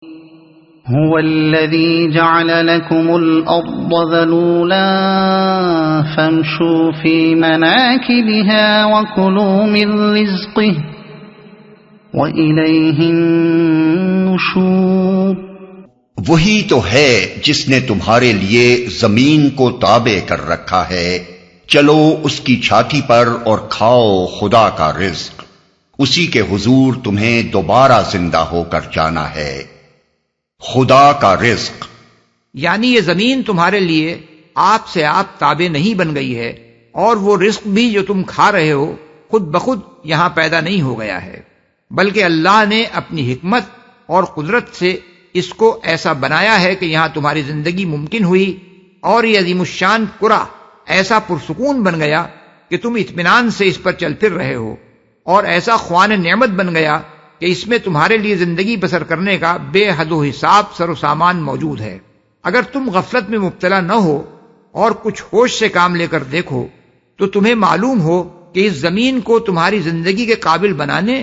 هو الذي جعل لكم الأرض ذلولا فامشوا في مناكبها وكلوا من رزقه وإليه النشور۔ وہی تو ہے جس نے تمہارے لیے زمین کو تابع کر رکھا ہے، چلو اس کی چھاتی پر اور کھاؤ خدا کا رزق، اسی کے حضور تمہیں دوبارہ زندہ ہو کر جانا ہے۔ خدا کا رزق یعنی یہ زمین تمہارے لیے آپ سے آپ تابع نہیں بن گئی ہے، اور وہ رزق بھی جو تم کھا رہے ہو خود بخود یہاں پیدا نہیں ہو گیا ہے، بلکہ اللہ نے اپنی حکمت اور قدرت سے اس کو ایسا بنایا ہے کہ یہاں تمہاری زندگی ممکن ہوئی، اور یہ عظیم الشان قرہ ایسا پرسکون بن گیا کہ تم اطمینان سے اس پر چل پھر رہے ہو، اور ایسا خوان نعمت بن گیا کہ اس میں تمہارے لیے زندگی بسر کرنے کا بے حد و حساب سر و سامان موجود ہے۔ اگر تم غفلت میں مبتلا نہ ہو اور کچھ ہوش سے کام لے کر دیکھو تو تمہیں معلوم ہو کہ اس زمین کو تمہاری زندگی کے قابل بنانے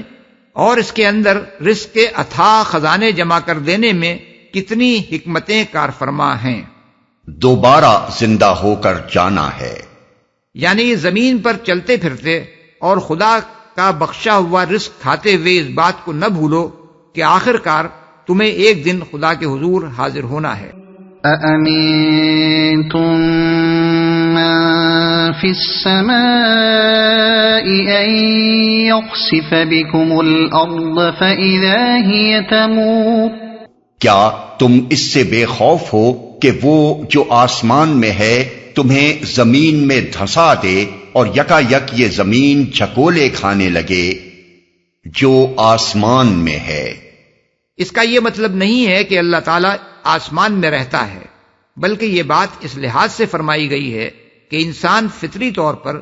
اور اس کے اندر رزق کے اتھاہ خزانے جمع کر دینے میں کتنی حکمتیں کار فرما ہیں۔ دوبارہ زندہ ہو کر جانا ہے، یعنی یہ زمین پر چلتے پھرتے اور خدا کا بخشا ہوا رزق کھاتے ہوئے اس بات کو نہ بھولو کہ آخر کار تمہیں ایک دن خدا کے حضور حاضر ہونا ہے۔ أَأَمِنْتُمْ مَنْ فِي السَّمَاءِ أَنْ يَخْسِفَ بِكُمُ الْأَرْضَ فَإِذَا هِيَ تَمُورُ، کیا تم اس سے بے خوف ہو کہ وہ جو آسمان میں ہے تمہیں زمین میں دھسا دے اور یکا یک یہ زمین جھکولے کھانے لگے جو آسمان میں ہے؟ اس کا یہ مطلب نہیں ہے کہ اللہ تعالیٰ آسمان میں رہتا ہے، بلکہ یہ بات اس لحاظ سے فرمائی گئی ہے کہ انسان فطری طور پر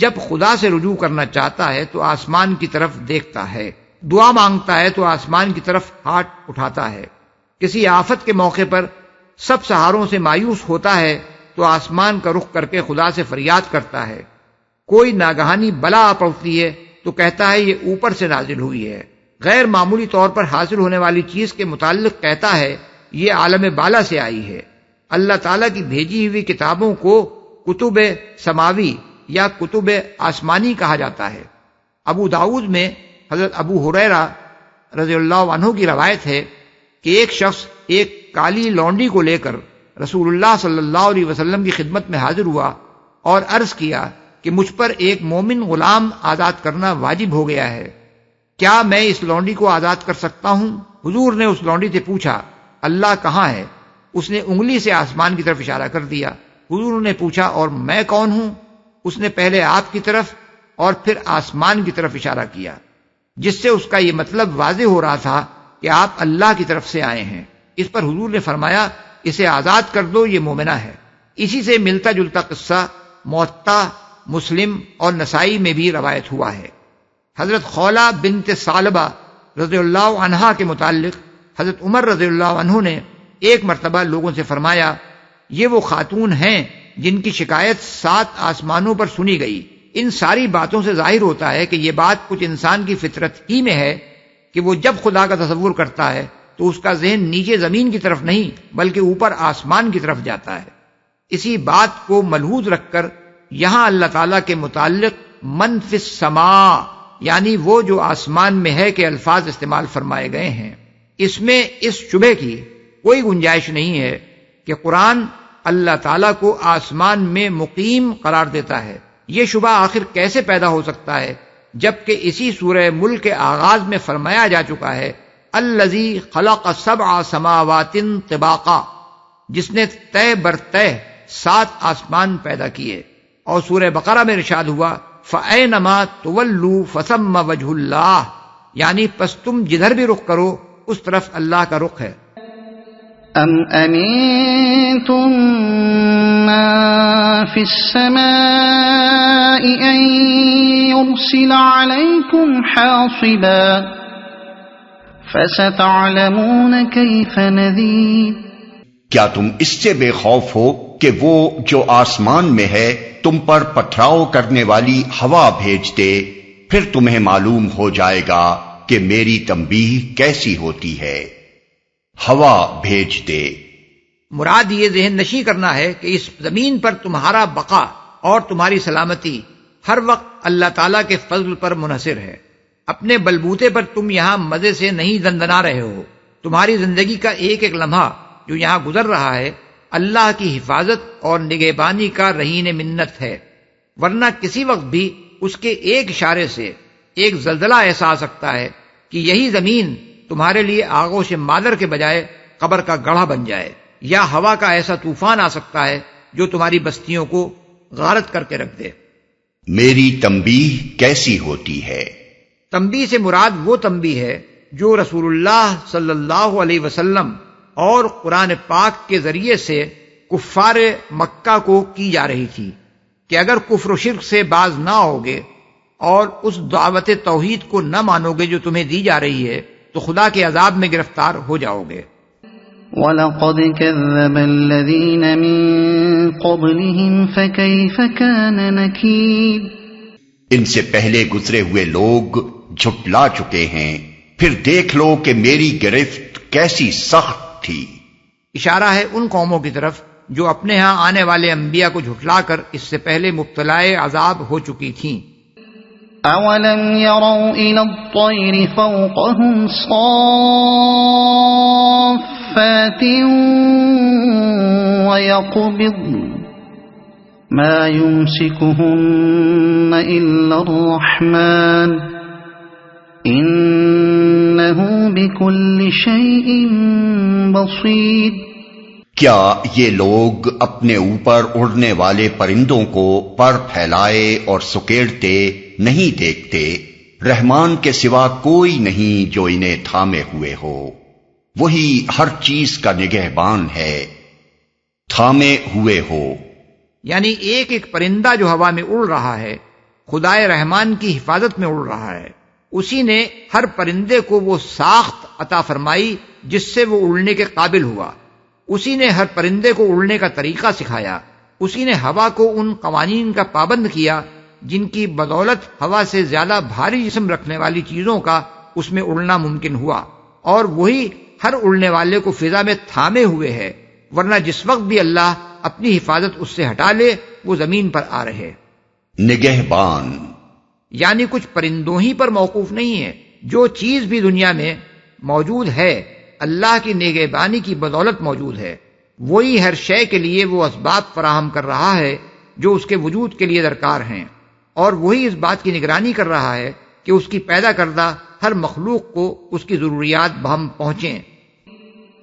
جب خدا سے رجوع کرنا چاہتا ہے تو آسمان کی طرف دیکھتا ہے، دعا مانگتا ہے تو آسمان کی طرف ہاتھ اٹھاتا ہے، کسی آفت کے موقع پر سب سہاروں سے مایوس ہوتا ہے تو آسمان کا رخ کر کے خدا سے فریاد کرتا ہے، کوئی ناگہانی بلا آ پڑتی ہے تو کہتا ہے یہ اوپر سے نازل ہوئی ہے، غیر معمولی طور پر حاصل ہونے والی چیز کے متعلق کہتا ہے یہ عالم بالا سے آئی ہے۔ اللہ تعالیٰ کی بھیجی ہوئی کتابوں کو کتب سماوی یا کتب آسمانی کہا جاتا ہے۔ ابو داؤد میں حضرت ابو ہریرہ رضی اللہ عنہ کی روایت ہے کہ ایک شخص ایک کالی لونڈی کو لے کر رسول اللہ صلی اللہ علیہ وسلم کی خدمت میں حاضر ہوا اور عرض کیا کہ مجھ پر ایک مومن غلام آزاد کرنا واجب ہو گیا ہے، کیا میں اس لونڈی کو آزاد کر سکتا ہوں؟ حضور نے اس لونڈی سے پوچھا اللہ کہاں ہے؟ اس نے انگلی سے آسمان کی طرف اشارہ کر دیا۔ حضور نے پوچھا اور میں کون ہوں؟ اس نے پہلے آپ کی طرف اور پھر آسمان کی طرف اشارہ کیا، جس سے اس کا یہ مطلب واضح ہو رہا تھا کہ آپ اللہ کی طرف سے آئے ہیں۔ اس پر حضور نے فرمایا اسے آزاد کر دو، یہ مومنہ ہے۔ اسی سے ملتا جلتا قصہ موطا، مسلم اور نسائی میں بھی روایت ہوا ہے۔ حضرت خولہ بنت ثعلبہ رضی اللہ عنہا کے متعلق حضرت عمر رضی اللہ عنہ نے ایک مرتبہ لوگوں سے فرمایا یہ وہ خاتون ہیں جن کی شکایت 7 آسمانوں پر سنی گئی۔ ان ساری باتوں سے ظاہر ہوتا ہے کہ یہ بات کچھ انسان کی فطرت ہی میں ہے کہ وہ جب خدا کا تصور کرتا ہے تو اس کا ذہن نیچے زمین کی طرف نہیں بلکہ اوپر آسمان کی طرف جاتا ہے۔ اسی بات کو ملحوظ رکھ کر یہاں اللہ تعالیٰ کے متعلق من فی السماء یعنی وہ جو آسمان میں ہے کے الفاظ استعمال فرمائے گئے ہیں۔ اس میں اس شبہ کی کوئی گنجائش نہیں ہے کہ قرآن اللہ تعالیٰ کو آسمان میں مقیم قرار دیتا ہے۔ یہ شبہ آخر کیسے پیدا ہو سکتا ہے جبکہ اسی سورہ ملک کے آغاز میں فرمایا جا چکا ہے الذی خلق 7 سماوات طباقا، جس نے طے بر طے 7 آسمان پیدا کیے، اور سورہ بقرہ میں ارشاد ہوا فَأَيْنَمَا تُوَلُّوا فَثَمَّ وَجْهُ اللَّهِ، یعنی پس تم جدھر بھی رخ کرو اس طرف اللہ کا رخ ہے۔ ام امنتم من فی السماء ان يرسل عليكم حاصبا فستعلمون كيف نذير، کیا تم اس سے بے خوف ہو کہ وہ جو آسمان میں ہے تم پر پتھراؤ کرنے والی ہوا بھیج دے، پھر تمہیں معلوم ہو جائے گا کہ میری تنبیہ کیسی ہوتی ہے۔ ہوا بھیج دے۔ مراد یہ ذہن نشی کرنا ہے کہ اس زمین پر تمہارا بقا اور تمہاری سلامتی ہر وقت اللہ تعالیٰ کے فضل پر منحصر ہے۔ اپنے بلبوتے پر تم یہاں مزے سے نہیں دندنا رہے ہو۔ تمہاری زندگی کا ایک ایک لمحہ جو یہاں گزر رہا ہے اللہ کی حفاظت اور نگہبانی کا رہین منت ہے، ورنہ کسی وقت بھی اس کے ایک اشارے سے ایک زلزلہ ایسا آ سکتا ہے کہ یہی زمین تمہارے لیے آغوش مادر کے بجائے قبر کا گڑھا بن جائے، یا ہوا کا ایسا طوفان آ سکتا ہے جو تمہاری بستیوں کو غارت کر کے رکھ دے۔ میری تنبیہ کیسی ہوتی ہے؟ تنبیہ سے مراد وہ تنبیہ ہے جو رسول اللہ صلی اللہ علیہ وسلم اور قرآن پاک کے ذریعے سے کفار مکہ کو کی جا رہی تھی کہ اگر کفر و شرک سے باز نہ ہوگے اور اس دعوت توحید کو نہ مانو گے جو تمہیں دی جا رہی ہے تو خدا کے عذاب میں گرفتار ہو جاؤ گے۔ وَلَقَدْ كَذَّبَ الَّذِينَ مِن قَبْلِهِمْ فَكَيْفَ كَانَ نَكِيرِ۔ ان سے پہلے گزرے ہوئے لوگ جھٹلا چکے ہیں، پھر دیکھ لو کہ میری گرفت کیسی سخت تھی۔ اشارہ ہے ان قوموں کی طرف جو اپنے ہاں آنے والے انبیاء کو جھٹلا کر اس سے پہلے مبتلا عذاب ہو چکی تھیں۔ أَوَلَمْ يَرَوْا إِلَى الطَّيْرِ فَوْقَهُمْ صَافَّاتٍ وَيَقْبِضْنَ مَا يُمْسِكُهُنَّ إِلَّا الرَّحْمَنُ إِنَّهُ بِكُلِّ شَيْءٍ بَصِيرٌ۔ کیا یہ لوگ اپنے اوپر اڑنے والے پرندوں کو پر پھیلائے اور سکیڑتے نہیں دیکھتے؟ رحمان کے سوا کوئی نہیں جو انہیں تھامے ہوئے ہو، وہی ہر چیز کا نگہبان ہے، تھامے ہوئے ہو۔ یعنی ایک ایک پرندہ جو ہوا میں اڑ رہا ہے خدائے رحمان کی حفاظت میں اڑ رہا ہے، اسی نے ہر پرندے کو وہ ساخت عطا فرمائی جس سے وہ اڑنے کے قابل ہوا، اسی نے ہر پرندے کو اڑنے کا طریقہ سکھایا، اسی نے ہوا کو ان قوانین کا پابند کیا جن کی بدولت ہوا سے زیادہ بھاری جسم رکھنے والی چیزوں کا اس میں اڑنا ممکن ہوا، اور وہی ہر اڑنے والے کو فضا میں تھامے ہوئے ہے، ورنہ جس وقت بھی اللہ اپنی حفاظت اس سے ہٹا لے وہ زمین پر آ رہے۔ نگہبان یعنی کچھ پرندوں ہی پر موقوف نہیں ہے، جو چیز بھی دنیا میں موجود ہے اللہ کی نگہبانی کی بدولت موجود ہے، وہی ہر شے کے لیے وہ اسباب فراہم کر رہا ہے جو اس کے وجود کے لیے درکار ہیں، اور وہی اس بات کی نگرانی کر رہا ہے کہ اس کی پیدا کردہ ہر مخلوق کو اس کی ضروریات بہم پہنچیں۔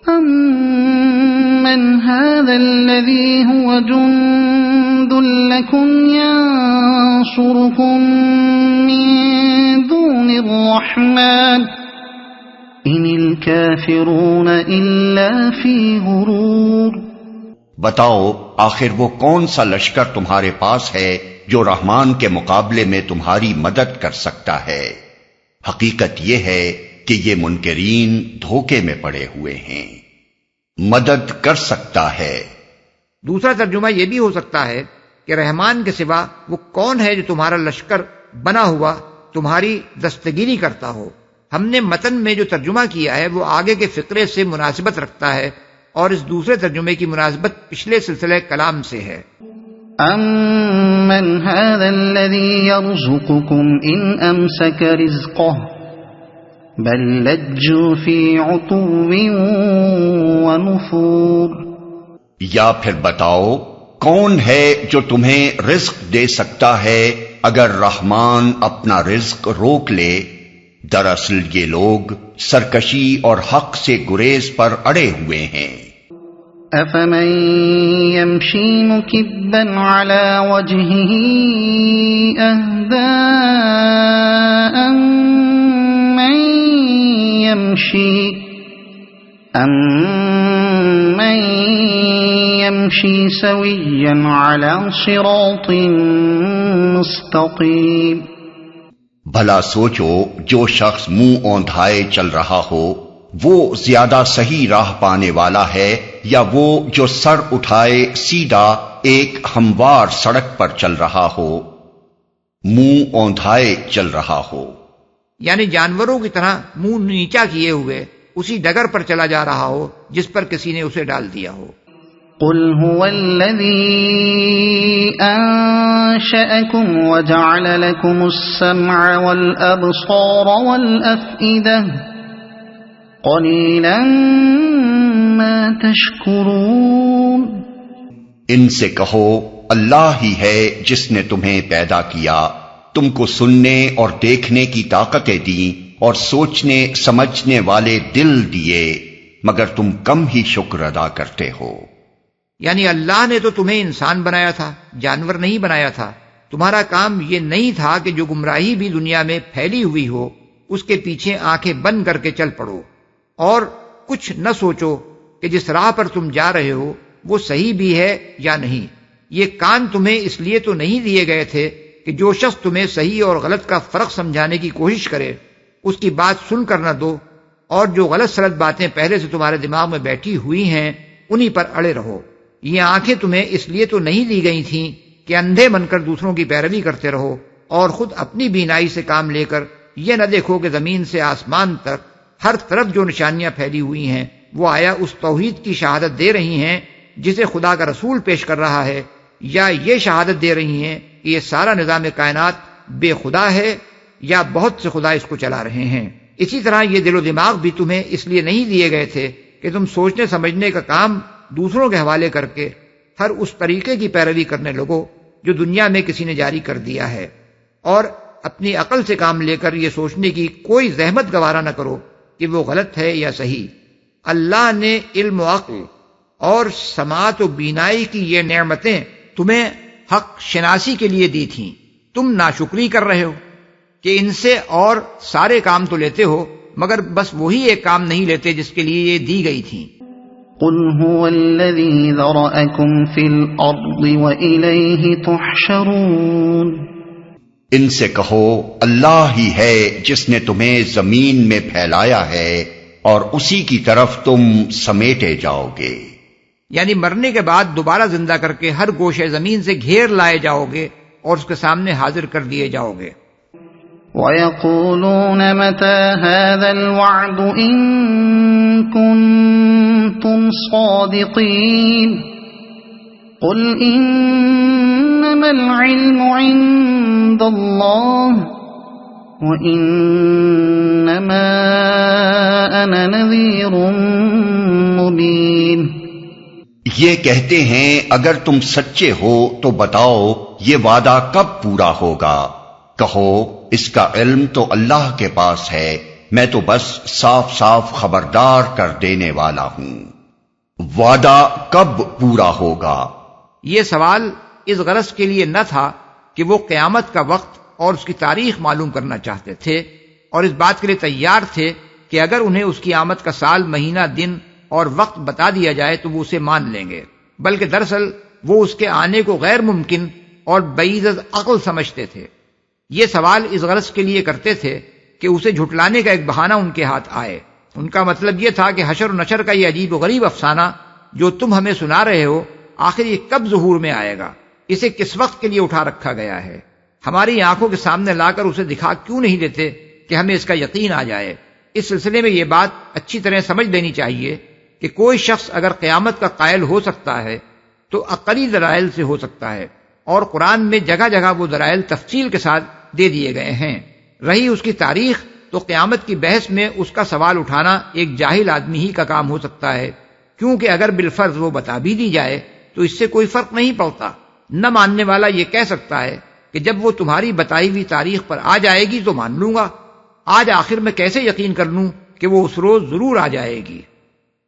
أَمَّنْ هَذَا الَّذِي هُوَ جُنْدٌ لَكُمْ يَنْصُرُكُمْ مِنْ دُونِ الرَّحْمَنِ إِنِ الْكَافِرُونَ إِلَّا فِي غُرُورٍ۔ بتاؤ آخر وہ کون سا لشکر تمہارے پاس ہے جو رحمان کے مقابلے میں تمہاری مدد کر سکتا ہے؟ حقیقت یہ ہے کہ یہ منکرین دھوکے میں پڑے ہوئے ہیں۔ مدد کر سکتا ہے۔ دوسرا ترجمہ یہ بھی ہو سکتا ہے کہ رحمان کے سوا وہ کون ہے جو تمہارا لشکر بنا ہوا تمہاری دستگیری کرتا ہو۔ ہم نے متن میں جو ترجمہ کیا ہے وہ آگے کے فقرے سے مناسبت رکھتا ہے اور اس دوسرے ترجمے کی مناسبت پچھلے سلسلہ کلام سے ہے۔ أَمَّنْ هَذَا الَّذِي يَرْزُقُكُمْ إِنْ أَمْسَكَ رِزْقَهُ بَلْ لَجُّوا فِي عُتُوٍّ وَنُفُورٍ۔ یا پھر بتاؤ کون ہے جو تمہیں رزق دے سکتا ہے اگر رحمان اپنا رزق روک لے؟ دراصل یہ لوگ سرکشی اور حق سے گریز پر اڑے ہوئے ہیں۔ أَفَمَن يَمْشِي مُكِبًّا عَلَى وَجْهِهِ أَهْدَىٰ أَمَّن يَمْشِي سَوِيًّا عَلَى صِرَاطٍ مُّسْتَقِيمٍ۔ بھلا سوچو جو شخص منہ اوندھائے چل رہا ہو وہ زیادہ صحیح راہ پانے والا ہے یا وہ جو سر اٹھائے سیدھا ایک ہموار سڑک پر چل رہا ہو، منہ اوندھائے چل رہا ہو؟ یعنی جانوروں کی طرح منہ نیچا کیے ہوئے اسی ڈگر پر چلا جا رہا ہو جس پر کسی نے اسے ڈال دیا ہو۔ قل هو الذي أنشأكم وجعل لكم السمع والأبصار والأفئدة قليلا ما تشكرون۔ ان سے کہو اللہ ہی ہے جس نے تمہیں پیدا کیا، تم کو سننے اور دیکھنے کی طاقتیں دیں اور سوچنے سمجھنے والے دل دیے، مگر تم کم ہی شکر ادا کرتے ہو۔ یعنی اللہ نے تو تمہیں انسان بنایا تھا، جانور نہیں بنایا تھا۔ تمہارا کام یہ نہیں تھا کہ جو گمراہی بھی دنیا میں پھیلی ہوئی ہو اس کے پیچھے آنکھیں بند کر کے چل پڑو، اور کچھ نہ سوچو کہ جس راہ پر تم جا رہے ہو وہ صحیح بھی ہے یا نہیں۔ یہ کان تمہیں اس لیے تو نہیں دیے گئے تھے کہ جو شخص تمہیں صحیح اور غلط کا فرق سمجھانے کی کوشش کرے اس کی بات سن کر نہ دو، اور جو غلط سلط باتیں پہلے سے تمہارے دماغ میں بیٹھی ہوئی ہیں انہی پر اڑے رہو۔ یہ آنکھیں تمہیں اس لیے تو نہیں دی گئی تھیں کہ اندھے بن کر دوسروں کی پیروی کرتے رہو اور خود اپنی بینائی سے کام لے کر یہ نہ دیکھو کہ زمین سے آسمان تک ہر طرف جو نشانیاں پھیلی ہوئی ہیں وہ آیا اس توحید کی شہادت دے رہی ہیں جسے خدا کا رسول پیش کر رہا ہے، یا یہ شہادت دے رہی ہیں کہ یہ سارا نظام کائنات بے خدا ہے یا بہت سے خدا اس کو چلا رہے ہیں۔ اسی طرح یہ دل و دماغ بھی تمہیں اس لیے نہیں دیے گئے تھے کہ تم سوچنے سمجھنے کا کام دوسروں کے حوالے کر کے ہر اس طریقے کی پیروی کرنے لگو جو دنیا میں کسی نے جاری کر دیا ہے، اور اپنی عقل سے کام لے کر یہ سوچنے کی کوئی زحمت گوارا نہ کرو کہ وہ غلط ہے یا صحیح۔ اللہ نے علم و عقل اور سماعت و بینائی کی یہ نعمتیں تمہیں حق شناسی کے لیے دی تھیں، تم ناشکری کر رہے ہو کہ ان سے اور سارے کام تو لیتے ہو مگر بس وہی ایک کام نہیں لیتے جس کے لیے یہ دی گئی تھیں۔ قل هو الذي ذرأكم في الأرض وإليه تحشرون۔ ان سے کہو اللہ ہی ہے جس نے تمہیں زمین میں پھیلایا ہے اور اسی کی طرف تم سمیٹے جاؤ گے۔ یعنی مرنے کے بعد دوبارہ زندہ کر کے ہر گوشے زمین سے گھیر لائے جاؤ گے اور اس کے سامنے حاضر کر دیے جاؤ گے۔ وَيَقُولُونَ مَتَى هَذَا الْوَعْدُ إِن كُنتُمْ صَادِقِينَ قُلْ إِنَّمَا الْعِلْمُ عِندَ اللَّهِ وَإِنَّمَا أَنَا نَذِيرٌ مُبِينٌ۔ یہ کہتے ہیں اگر تم سچے ہو تو بتاؤ یہ وعدہ کب پورا ہوگا؟ کہو اس کا علم تو اللہ کے پاس ہے، میں تو بس صاف صاف خبردار کر دینے والا ہوں۔ وعدہ کب پورا ہوگا؟ یہ سوال اس غرض کے لیے نہ تھا کہ وہ قیامت کا وقت اور اس کی تاریخ معلوم کرنا چاہتے تھے اور اس بات کے لیے تیار تھے کہ اگر انہیں اس کی آمد کا سال، مہینہ، دن اور وقت بتا دیا جائے تو وہ اسے مان لیں گے، بلکہ دراصل وہ اس کے آنے کو غیر ممکن اور بعید از عقل سمجھتے تھے۔ یہ سوال اس غرض کے لیے کرتے تھے کہ اسے جھٹلانے کا ایک بہانہ ان کے ہاتھ آئے۔ ان کا مطلب یہ تھا کہ حشر و نشر کا یہ عجیب و غریب افسانہ جو تم ہمیں سنا رہے ہو آخر یہ کب ظہور میں آئے گا؟ اسے کس وقت کے لیے اٹھا رکھا گیا ہے؟ ہماری آنکھوں کے سامنے لا کر اسے دکھا کیوں نہیں دیتے کہ ہمیں اس کا یقین آ جائے؟ اس سلسلے میں یہ بات اچھی طرح سمجھ لینی چاہیے کہ کوئی شخص اگر قیامت کا قائل ہو سکتا ہے تو عقلی دلائل سے ہو سکتا ہے، اور قرآن میں جگہ جگہ وہ دلائل تفصیل کے ساتھ دے دیے گئے ہیں۔ رہی اس کی تاریخ تو قیامت کی بحث میں اس کا سوال اٹھانا ایک جاہل آدمی ہی کا کام ہو سکتا ہے، کیونکہ اگر بالفرض وہ بتا بھی دی جائے تو اس سے کوئی فرق نہیں پڑتا۔ نہ ماننے والا یہ کہہ سکتا ہے کہ جب وہ تمہاری بتائی ہوئی تاریخ پر آ جائے گی تو مان لوں گا، آج آخر میں کیسے یقین کر لوں کہ وہ اس روز ضرور آ جائے گی؟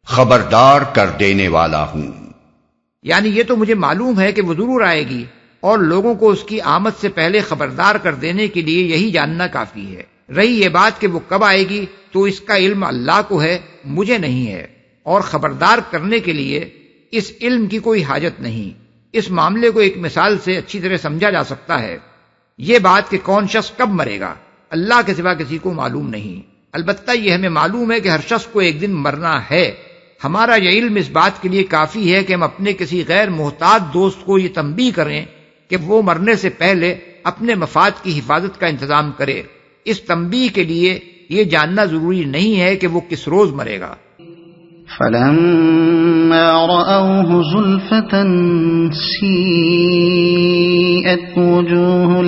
خبردار کر دینے والا ہوں، یعنی یہ تو مجھے معلوم ہے کہ وہ ضرور آئے گی، اور لوگوں کو اس کی آمد سے پہلے خبردار کر دینے کے لیے یہی جاننا کافی ہے۔ رہی یہ بات کہ وہ کب آئے گی تو اس کا علم اللہ کو ہے، مجھے نہیں ہے، اور خبردار کرنے کے لیے اس علم کی کوئی حاجت نہیں۔ اس معاملے کو ایک مثال سے اچھی طرح سمجھا جا سکتا ہے۔ یہ بات کہ کون شخص کب مرے گا اللہ کے سوا کسی کو معلوم نہیں، البتہ یہ ہمیں معلوم ہے کہ ہر شخص کو ایک دن مرنا ہے۔ ہمارا یہ علم اس بات کے لیے کافی ہے کہ ہم اپنے کسی غیر محتاط دوست کو یہ تنبیہ کریں کہ وہ مرنے سے پہلے اپنے مفاد کی حفاظت کا انتظام کرے۔ اس تنبیہ کے لیے یہ جاننا ضروری نہیں ہے کہ وہ کس روز مرے گا۔ فلما رأوه زلفة سيئت وجوه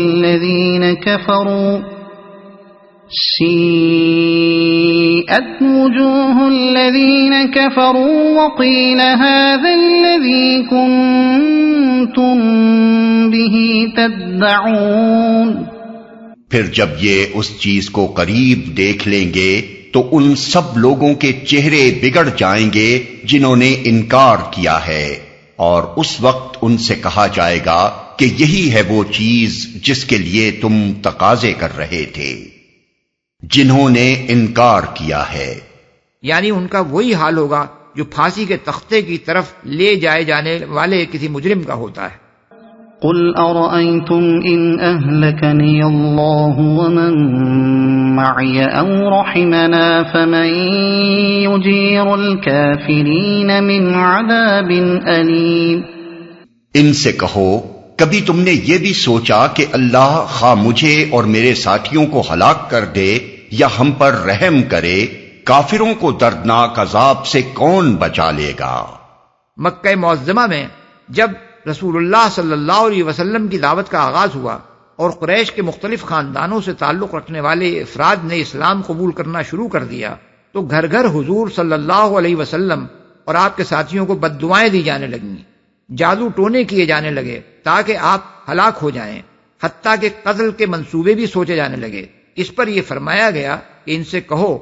الذين كفروا وقيل هذا الذي كنتم به تدعون۔ پھر جب یہ اس چیز کو قریب دیکھ لیں گے تو ان سب لوگوں کے چہرے بگڑ جائیں گے جنہوں نے انکار کیا ہے، اور اس وقت ان سے کہا جائے گا کہ یہی ہے وہ چیز جس کے لیے تم تقاضے کر رہے تھے، جنہوں نے انکار کیا ہے۔ یعنی ان کا وہی حال ہوگا جو پھانسی کے تختے کی طرف لے جائے جانے والے کسی مجرم کا ہوتا ہے۔ قل أرأيتم إن أهلكني الله ومن معي أو رحمنا فمن يجير الكافرين من عذاب أليم۔ ان سے کہو کبھی تم نے یہ بھی سوچا کہ اللہ خواہ مجھے اور میرے ساتھیوں کو ہلاک کر دے یا ہم پر رحم کرے، کافروں کو دردناک عذاب سے کون بچا لے گا؟ مکہ معظمہ میں جب رسول اللہ صلی اللہ علیہ وسلم کی دعوت کا آغاز ہوا اور قریش کے مختلف خاندانوں سے تعلق رکھنے والے افراد نے اسلام قبول کرنا شروع کر دیا تو گھر گھر حضور صلی اللہ علیہ وسلم اور آپ کے ساتھیوں کو بد دعائیں دی جانے لگیں، جادو ٹونے کیے جانے لگے تاکہ آپ ہلاک ہو جائیں، حتیٰ کہ قتل کے منصوبے بھی سوچے جانے لگے۔ اس پر یہ فرمایا گیا کہ ان سے کہو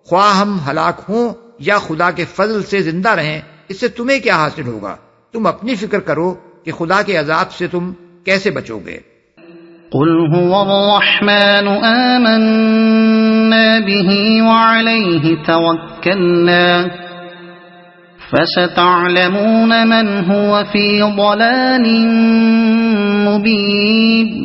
خواہ ہم ہلاک ہوں یا خدا کے فضل سے زندہ رہیں، اس سے تمہیں کیا حاصل ہوگا؟ تم اپنی فکر کرو کہ خدا کے عذاب سے تم کیسے بچو گے۔ قل هو الرحمن آمنا به وعليه توكلنا فستعلمون من هو في ضلال مبين۔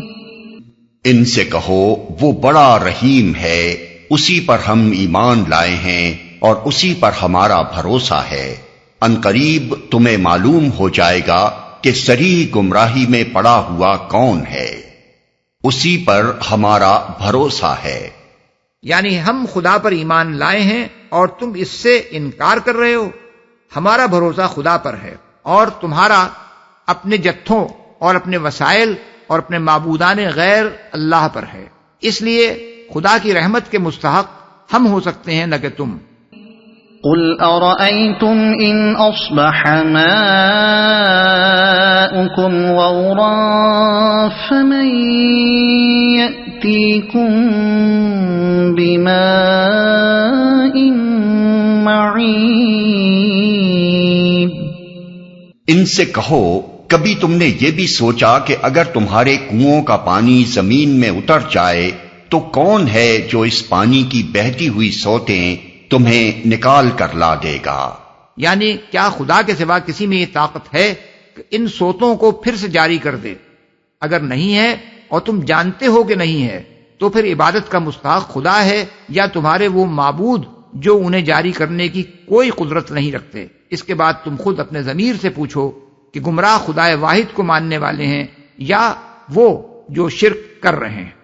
ان سے کہو وہ بڑا رحیم ہے، اسی پر ہم ایمان لائے ہیں اور اسی پر ہمارا بھروسہ ہے، ان قریب تمہیں معلوم ہو جائے گا کہ صریح گمراہی میں پڑا ہوا کون ہے، اسی پر ہمارا بھروسہ ہے۔ یعنی ہم خدا پر ایمان لائے ہیں اور تم اس سے انکار کر رہے ہو، ہمارا بھروسہ خدا پر ہے اور تمہارا اپنے جتھوں اور اپنے وسائل اور اپنے معبودان غیر اللہ پر ہے، اس لیے خدا کی رحمت کے مستحق ہم ہو سکتے ہیں نہ کہ تم۔ قل أرأيتم إن أصبح ماؤكم غورا فمن يأتيكم بماء معين۔ ان سے کہو کبھی تم نے یہ بھی سوچا کہ اگر تمہارے کنوؤں کا پانی زمین میں اتر جائے تو کون ہے جو اس پانی کی بہتی ہوئی سوتیں تمہیں نکال کر لا دے گا؟ یعنی کیا خدا کے سوا کسی میں یہ طاقت ہے کہ ان سوتوں کو پھر سے جاری کر دے؟ اگر نہیں ہے اور تم جانتے ہو کہ نہیں ہے تو پھر عبادت کا مستحق خدا ہے یا تمہارے وہ معبود جو انہیں جاری کرنے کی کوئی قدرت نہیں رکھتے۔ اس کے بعد تم خود اپنے ضمیر سے پوچھو کہ گمراہ خدا واحد کو ماننے والے ہیں یا وہ جو شرک کر رہے ہیں۔